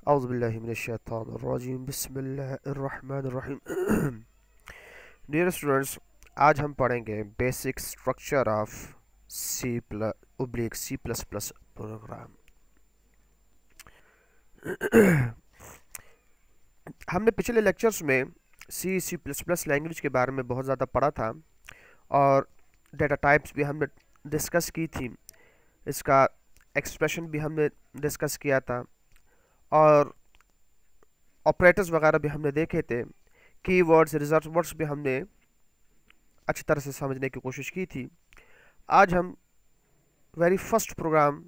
औज़ुबिल्लाहिमिनश्शैतानिर्रजीम बिस्मिल्लाहिर्रहमानिर्रहीम। Dear students, आज हम पढ़ेंगे basic structure of C plus plus program. हमने पिछले लेक्चर्स में सी प्लस प्लस लैंग्वेज के बारे में बहुत ज़्यादा पढ़ा था और डेटा टाइप्स भी हमने डिस्कस की थी। इसका एक्सप्रेशन भी हमने डिस्कस किया था और ऑपरेटर्स वगैरह भी हमने देखे थे। कीवर्ड्स, रिजर्व वर्ड्स भी हमने अच्छी तरह से समझने की कोशिश की थी। आज हम very first program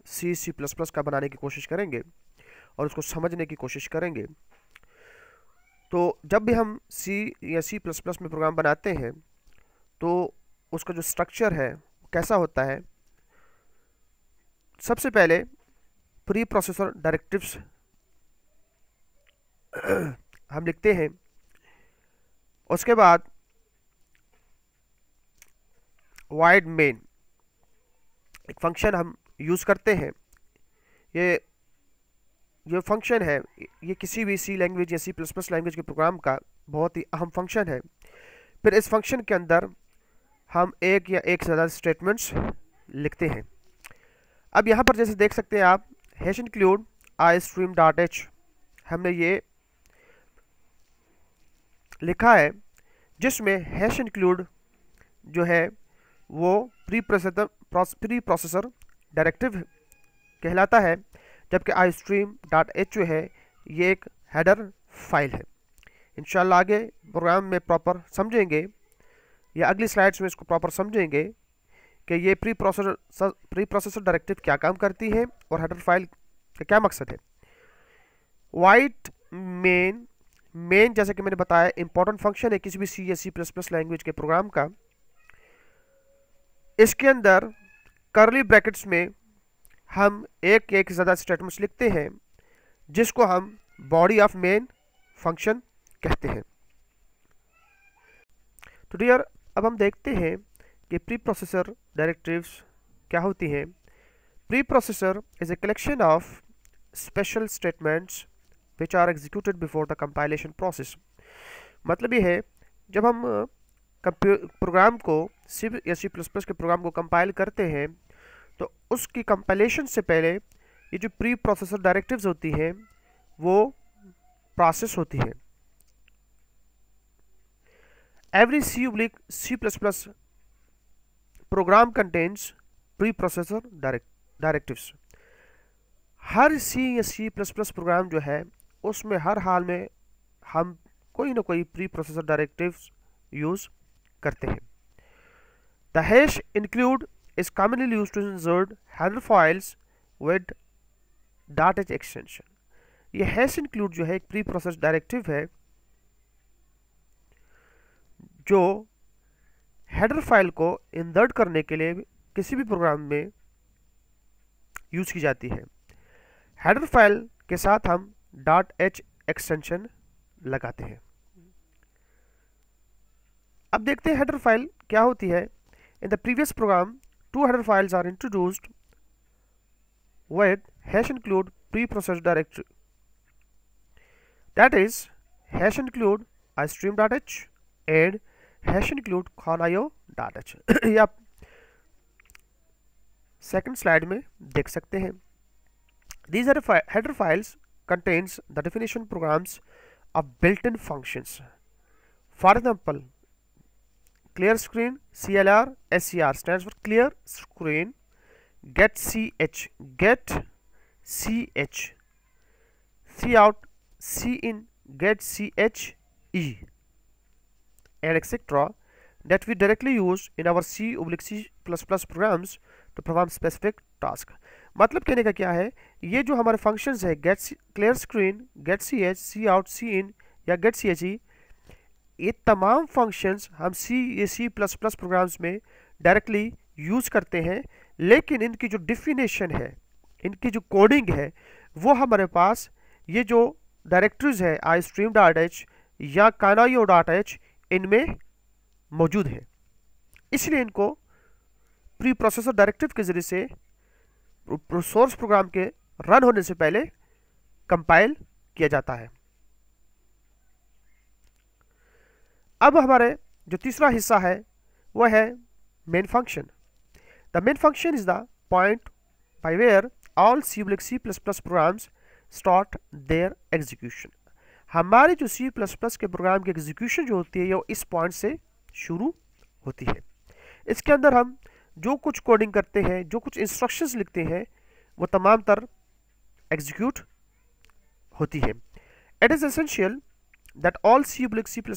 C plus plus का बनाने की कोशिश करेंगे और उसको समझने की कोशिश करेंगे। तो जब भी हम सी या सी प्लस प्लस में प्रोग्राम बनाते हैं तो उसका जो स्ट्रक्चर है कैसा होता है। सबसे पहले प्री प्रोसेसर डायरेक्टिव्स हम लिखते हैं। उसके बाद वाइड मेन एक फंक्शन हम यूज़ करते हैं। ये फंक्शन है, ये किसी भी सी लैंग्वेज या सी प्लस प्लस लैंग्वेज के प्रोग्राम का बहुत ही अहम फंक्शन है। फिर इस फंक्शन के अंदर हम एक या एक से ज़्यादा स्टेटमेंट्स लिखते हैं। अब यहाँ पर जैसे देख सकते हैं आप, hash include I stream dot H हमने ये लिखा है, जिसमें हैश इंक्लूड जो है वो प्री प्रोसेसर डायरेक्टिव कहलाता है, जबकि आई स्ट्रीम डॉट एच जो है ये एक हेडर फाइल है। इंशाल्लाह आगे प्रोग्राम में प्रॉपर समझेंगे या अगली स्लाइड्स में इसको प्रॉपर समझेंगे कि ये प्री प्रोसेसर डायरेक्टिव क्या काम करती है और हेडर फाइल का क्या मकसद है। वाइट मेन जैसे कि मैंने बताया इंपॉर्टेंट फंक्शन है किसी भी सी या सी प्लस प्लस लैंग्वेज के प्रोग्राम का। इसके अंदर कर्ली ब्रैकेट्स में हम एक से ज़्यादा स्टेटमेंट्स लिखते हैं, जिसको हम बॉडी ऑफ मेन फंक्शन कहते हैं। तो डियर, अब हम देखते हैं कि प्री प्रोसेसर डायरेक्टिव्स क्या होती हैं। Preprocessor is a collection of special statements which are executed before the compilation process. मतलब ये है, जब हम प्रोग्राम को सी या सी प्लस प्लस के प्रोग्राम को कंपाइल करते हैं तो उसकी कंपाइलेशन से पहले ये जो प्री प्रोसेसर डायरेक्टिव्स होती हैं वो प्रोसेस होती है। Every C plus plus program contains preprocessor directives. हर सी या सी प्लस प्लस प्रोग्राम जो है उसमें हर हाल में हम कोई ना कोई प्री प्रोसेसर डायरेक्टिव्स यूज करते हैं। The hash include is commonly used to insert header files with .h extension। ये हैश इंक्लूड जो है एक प्री प्रोसेस डायरेक्टिव है जो हेडर फाइल को इंसर्ट करने के लिए किसी भी प्रोग्राम में यूज की जाती है। हेडर फाइल के साथ हम .h एक्सटेंशन लगाते हैं। अब देखते हैं हेडर फाइल क्या होती है। In the previous programme two header files are introduced with hash include preprocessed directory, that is hash include istream.h and hash include conio.h। ये आप सेकंड स्लाइड में देख सकते हैं। These header files contains the definition programs of built-in functions. For example, clear screen CLR SCR stands for clear screen, get ch, cout cin, get che, and etc. that we directly use in our C programs to perform specific task। मतलब कहने का क्या है, ये जो हमारे functions है get clear screen, get ch, cout cin या get che, ये तमाम फंक्शंस हम सी प्लस प्लस प्रोग्राम्स में डायरेक्टली यूज़ करते हैं, लेकिन इनकी जो डिफिनेशन है, इनकी जो कोडिंग है, वो हमारे पास ये जो डायरेक्टरीज है आई स्ट्रीम डॉट एच या कानायो डॉट एच इनमें मौजूद है। इसलिए इनको प्री प्रोसेसर डायरेक्टिव के ज़रिए से सोर्स प्रोग्राम के रन होने से पहले कंपाइल किया जाता है। अब हमारे जो तीसरा हिस्सा है वह है main function. The main function is the point by where all C++ programs start their execution. हमारे जो C++ के प्रोग्राम की एग्जीक्यूशन जो होती है वो इस पॉइंट से शुरू होती है। इसके अंदर हम जो कुछ कोडिंग करते हैं, जो कुछ इंस्ट्रक्शंस लिखते हैं, वो तमाम तर एग्जीक्यूट होती है। It is essential that all C++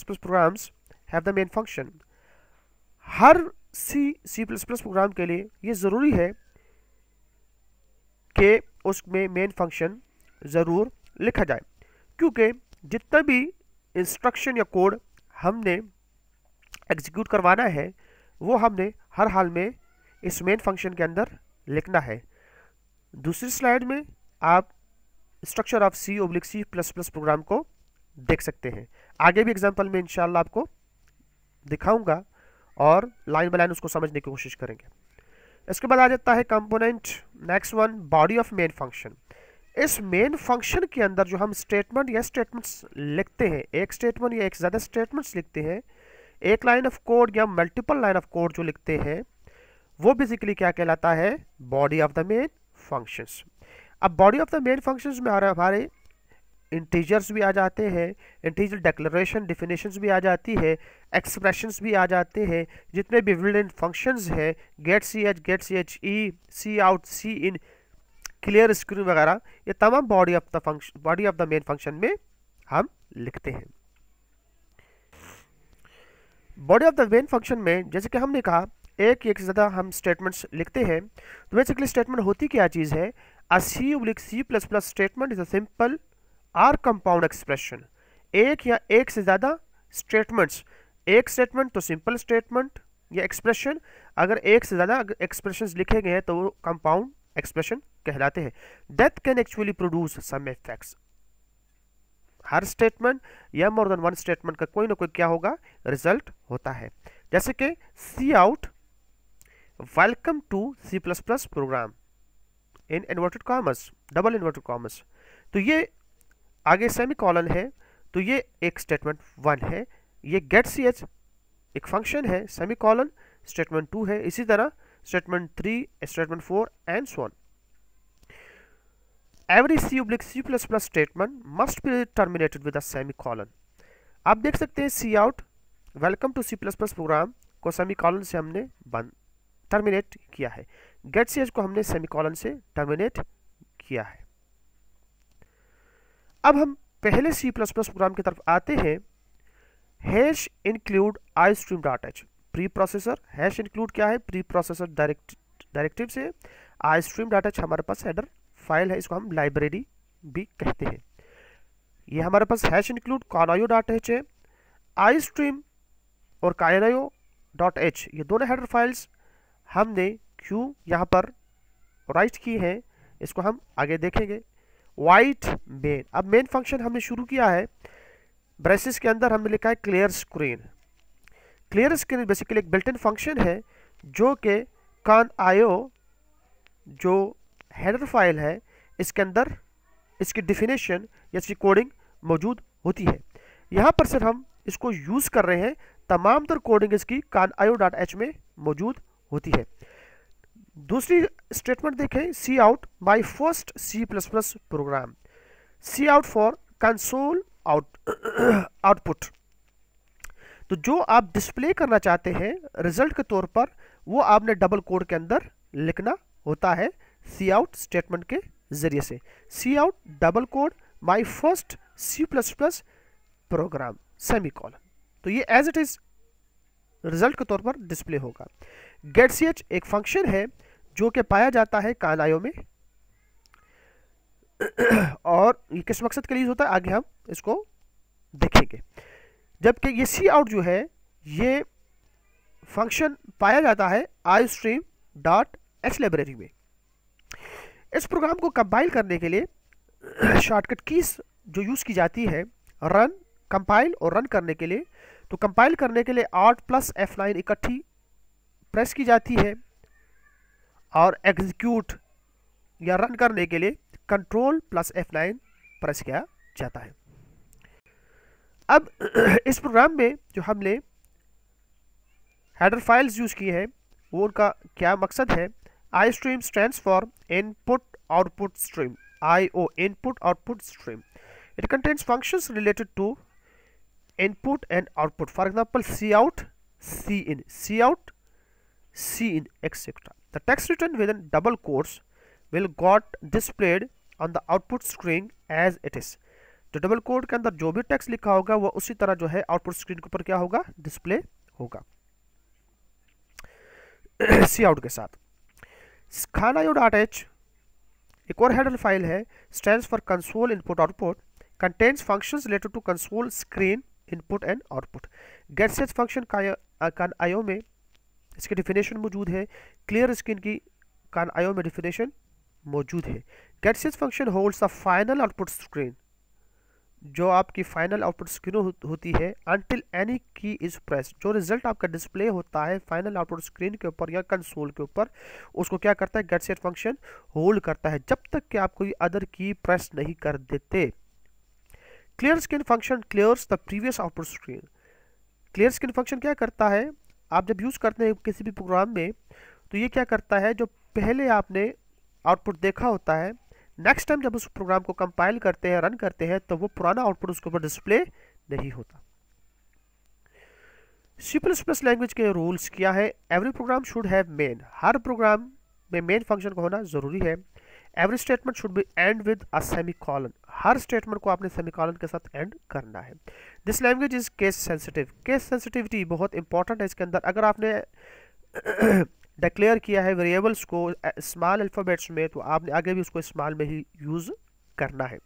programs have the main function. हर C++ प्रोग्राम के लिए ये ज़रूरी है कि उसमें मेन फंक्शन ज़रूर लिखा जाए, क्योंकि जितना भी इंस्ट्रक्शन या कोड हमने एग्जीक्यूट करवाना है वो हमने हर हाल में इस मेन फंक्शन के अंदर लिखना है। दूसरी स्लाइड में आप स्ट्रक्चर ऑफ C/C++ प्रोग्राम को देख सकते हैं। आगे भी एग्जांपल में इंशाल्लाह आपको दिखाऊंगा और लाइन बाय लाइन उसको समझने की कोशिश करेंगे। इसके बाद आ जाता है component next one, body of main function. इस मेन फंक्शन के अंदर जो हम स्टेटमेंट या स्टेटमेंट्स लिखते हैं, एक स्टेटमेंट या एक ज़्यादा स्टेटमेंट्स लिखते हैं, एक लाइन ऑफ कोड या मल्टीपल लाइन ऑफ कोड जो लिखते हैं, वो बेसिकली क्या कहलाता है? Body of the main functions. अब body of the main functions में हमारे इंटीजर्स भी आ जाते हैं, इंटीजर डिक्लेरेशन डिफिनेशंस भी आ जाती है, एक्सप्रेशंस भी आ जाते हैं, जितने भी बिल्ट-इन फंक्शंस हैं, गेट ch, सी आउट, सी इन, क्लियर स्क्रीन वगैरह, ये तमाम body of the main function में हम लिखते हैं। Body of the main function में जैसे कि हमने कहा एक से ज़्यादा हम स्टेटमेंट्स लिखते हैं, तो बेसिकली स्टेटमेंट होती क्या चीज़ है? A C/C++ statement is a simple or compound expression. एक या एक से ज़्यादा स्टेटमेंट्स, एक स्टेटमेंट तो सिंपल स्टेटमेंट या एक्सप्रेशन, अगर एक से ज़्यादा एक्सप्रेशंस लिखे गए हैं तो वो कंपाउंड एक्सप्रेशन कहलाते हैं। That can actually produce some effects. हर स्टेटमेंट या मोर देन वन स्टेटमेंट का कोई ना कोई क्या होगा? रिजल्ट होता है। जैसे कि C out welcome to C++ program in inverted commas, double inverted commas, तो ये आगे सेमी कॉलन है, तो ये एक स्टेटमेंट 1 है। ये गेट ch एक फंक्शन है, सेमी कॉलन स्टेटमेंट 2 है। इसी तरह statement 3, statement 4 and so on. Every C/C++ statement must be terminated with a semicolon. आप देख सकते हैं C out welcome to C++ program को सेमी कॉलन से हमने टर्मिनेट किया है, गेट ch को हमने सेमी कॉलन से टर्मिनेट किया है। अब हम पहले C++ प्रोग्राम की तरफ आते हैं। Hash include istream.h pre processor. Hash include क्या है? प्री प्रोसेसर डायरेक्टिव से istream.h हमारे पास हेडर फाइल है, इसको हम लाइब्रेरी भी कहते हैं। ये हमारे पास हैश इंक्लूड conio.h है। istream और conio.h ये दोनों हेडर फाइल्स हमने क्यों यहाँ पर राइट की हैं, इसको हम आगे देखेंगे। वाइट मेन, अब मेन फंक्शन हमने शुरू किया है, ब्रेसेस के अंदर हमने लिखा है clear screen. Clear screen basically एक बिल्ट इन फंक्शन है जो कि conio जो हेडर फाइल है इसके अंदर इसकी डिफिनेशन या इसकी कोडिंग मौजूद होती है। यहाँ पर सिर्फ हम इसको यूज़ कर रहे हैं, तमाम तर कोडिंग इसकी conio.h में मौजूद होती है। दूसरी स्टेटमेंट देखें, C out my first C++ program. C out for console output, तो जो आप डिस्प्ले करना चाहते हैं रिजल्ट के तौर पर, वो आपने डबल कोड के अंदर लिखना होता है सी आउट स्टेटमेंट के जरिए से। C out double quote my first C++ program semicolon, तो ये एज इट इज रिजल्ट के तौर पर डिस्प्ले होगा। गेट ch एक फंक्शन है जो कि पाया जाता है conio में और ये किस मकसद के लिए होता है आगे हम इसको देखेंगे। जबकि ये सी आउट जो है ये फंक्शन पाया जाता है istream.h लाइब्रेरी में। इस प्रोग्राम को कंपाइल करने के लिए शॉर्टकट कीज जो यूज़ की जाती है रन, कंपाइल और रन करने के लिए, तो कंपाइल करने के लिए Alt+F9 इकट्ठी प्रेस की जाती है और एग्जीक्यूट या रन करने के लिए Ctrl+F9 प्रेस किया जाता है। अब इस प्रोग्राम में जो हमने हेडर फाइल्स यूज की है वो उनका क्या मकसद है। I stream stands for input output stream, IO input output stream. It contains functions related to input and output. For example, cout, cout, cin, etc. The text written within double quotes will got displayed on the output screen as it is. तो double quote के अंदर जो भी text लिखा होगा वो उसी तरह जो है आउटपुट स्क्रीन के ऊपर क्या होगा, डिस्प्ले होगा cout के साथ। khana.h एक और हेडर फाइल है, stands for console input output, contains functions related to console screen input and output. getSet function can IO में इसकी डिफिनेशन मौजूद है, clear screen की can IO में डिफिनेशन मौजूद है। getSet function holds the final output screen, जो आपकी फाइनल आउटपुट स्क्रीन होती है, until any key is pressed, जो रिजल्ट आपका डिस्प्ले होता है फाइनल आउटपुट स्क्रीन के ऊपर या कंसोल के ऊपर, उसको क्या करता है getSet फंक्शन होल्ड करता है जब तक कि आप कोई अदर की प्रेस नहीं कर देते। Clear screen function clears the previous output screen. Clear screen function क्या करता है, आप जब यूज करते हैं किसी भी प्रोग्राम में तो ये क्या करता है, जो पहले आपने आउटपुट देखा होता है, नेक्स्ट टाइम जब उस प्रोग्राम को कंपाइल करते हैं, रन करते हैं, तो वो पुराना आउटपुट उसके ऊपर डिस्प्ले नहीं होता। C++ लैंग्वेज के रूल्स क्या है। Every program should have main, हर प्रोग्राम में मेन फंक्शन का होना जरूरी है। Every statement should be end with a semicolon, हर स्टेटमेंट को आपने सेमीकोलन के साथ एंड करना है। This language is case sensitive, case sensitivity बहुत इंपॉर्टेंट है इसके अंदर। अगर आपने डिक्लेयर किया है वेरिएबल्स को स्मॉल अल्फ़ाबेट्स में, तो आपने आगे भी उसको स्मॉल में ही यूज़ करना है,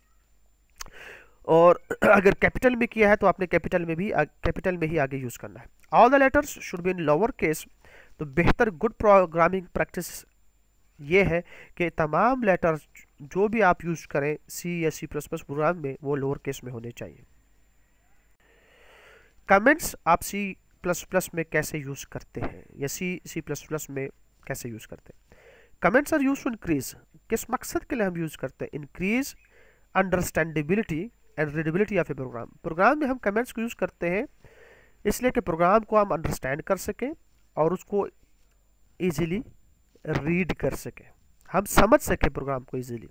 और अगर कैपिटल में किया है तो आपने कैपिटल में ही आगे यूज़ करना है। All the letters should be in lower case, तो बेहतर गुड प्रोग्रामिंग प्रैक्टिस ये है कि तमाम लेटर्स जो भी आप यूज़ करें C या C++ प्रोग्राम में वो लोअर केस में होने चाहिए। कमेंट्स आप C++ में कैसे यूज़ करते हैं या C++ में कैसे यूज़ करते हैं। Comments are used to increase, किस मकसद के लिए हम यूज़ करते हैं, increase understandability and readability of a program. Program में हम कमेंट्स को यूज़ करते हैं इसलिए कि प्रोग्राम को हम अंडरस्टैंड कर सकें और उसको ईजिली रीड कर सकें, हम समझ सकें प्रोग्राम को easily.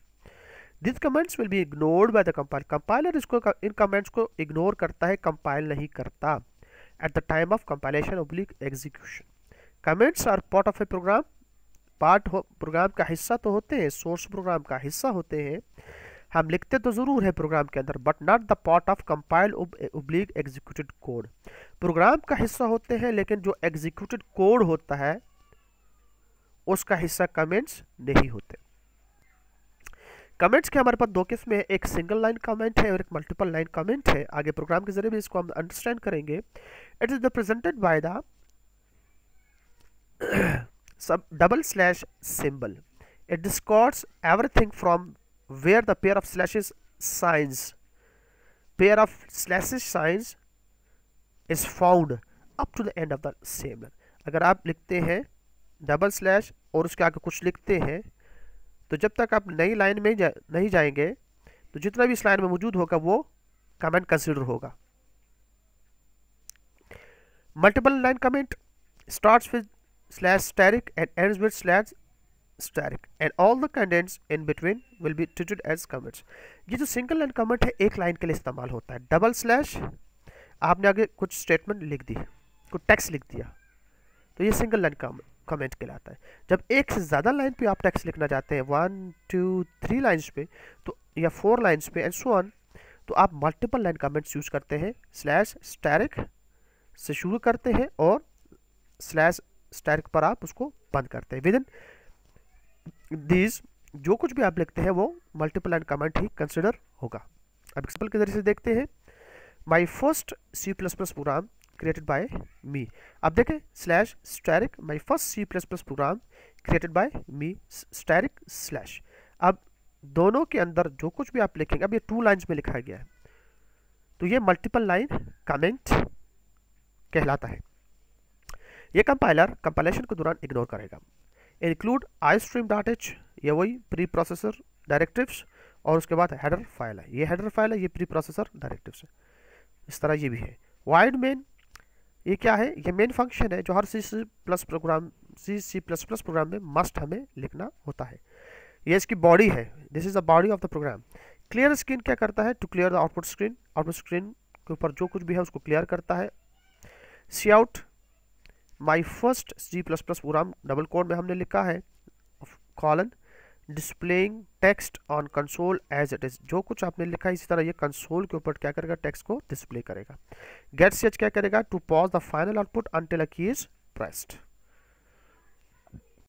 This comments will be ignored by the compiler, compiler इसको इन कमेंट्स को इग्नोर करता है, कंपाइल नहीं करता at the time of compilation oblique execution. Comments are part of a program, program का हिस्सा तो होते हैं, सोर्स प्रोग्राम का हिस्सा होते हैं, हम लिखते तो ज़रूर है प्रोग्राम के अंदर, but not the part of compile oblique executed code. Program का हिस्सा होते हैं लेकिन जो एग्जीक्यूटेड कोड होता है उसका हिस्सा कमेंट्स नहीं होते। कमेंट्स के हमारे पास दो किस्म है, एक सिंगल लाइन कमेंट है और एक मल्टीपल लाइन कमेंट है। आगे प्रोग्राम के जरिए भी इसको हम अंडरस्टैंड करेंगे। It is presented by the sub double slash symbol, it discards everything from where the pair of slashes signs is found up to the end of the same line. अगर आप लिखते हैं डबल स्लैश और उसके आगे कुछ लिखते हैं तो जब तक आप नई लाइन में नहीं जाएंगे तो जितना भी इस लाइन में मौजूद होगा वो कमेंट कंसीडर होगा। Multiple line comment starts with slash static and ends with slash static and all the contents in between will be treated as comments. ये जो सिंगल लाइन कमेंट है एक लाइन के लिए इस्तेमाल होता है। डबल स्लैश आपने आगे कुछ स्टेटमेंट लिख दी, कुछ टेक्स्ट लिख दिया, तो ये सिंगल लाइन कमेंट कहलाता है। जब एक से ज़्यादा लाइन पे आप टेक्स्ट लिखना चाहते हैं 1 2 3 लाइन्स पे तो या 4 लाइन्स पे एंड सो ऑन, तो आप मल्टीपल लाइन कमेंट्स यूज़ करते हैं। स्लैश स्टैटिक से शुरू करते हैं और स्लैश स्टैटिक पर आप उसको बंद करते हैं। विद इन दीज जो कुछ भी आप लिखते हैं वो मल्टीपल लाइन कमेंट ही कंसिडर होगा। अब एग्जाम्पल के जरिए से देखते हैं। My first C++ program created by me। अब देखें slash static my first C++ program created by me static slash. अब दोनों के अंदर जो कुछ भी आप लिखेंगे, अब ये 2 लाइन्स में लिखा गया है तो ये मल्टीपल लाइन कमेंट कहलाता है। ये कंपाइलर कंपाइलेशन के दौरान इग्नोर करेगा। इंक्लूड istream.h, ये वही प्री प्रोसेसर डायरेक्टिव्स और उसके बाद हेडर फाइल है, ये हेडर फाइल है, ये प्री प्रोसेसर डायरेक्टिव्स है। इस तरह ये भी है। वाइड मेन ये क्या है, ये मेन फंक्शन है जो हर सी प्लस प्रोग्राम में मस्ट हमें लिखना होता है। ये इसकी बॉडी है, this is the body of the program. Clear screen क्या करता है, to clear the output screen के ऊपर जो कुछ भी है उसको क्लियर करता है। C out my first C++ program double quote में हमने लिखा है colon displaying text on console as it is, जो कुछ आपने लिखा है इसी तरह ये कंसोल के ऊपर क्या करेगा, टेक्स्ट को डिस्प्ले करेगा। गेट ch क्या करेगा, to pause the final output until a key is pressed.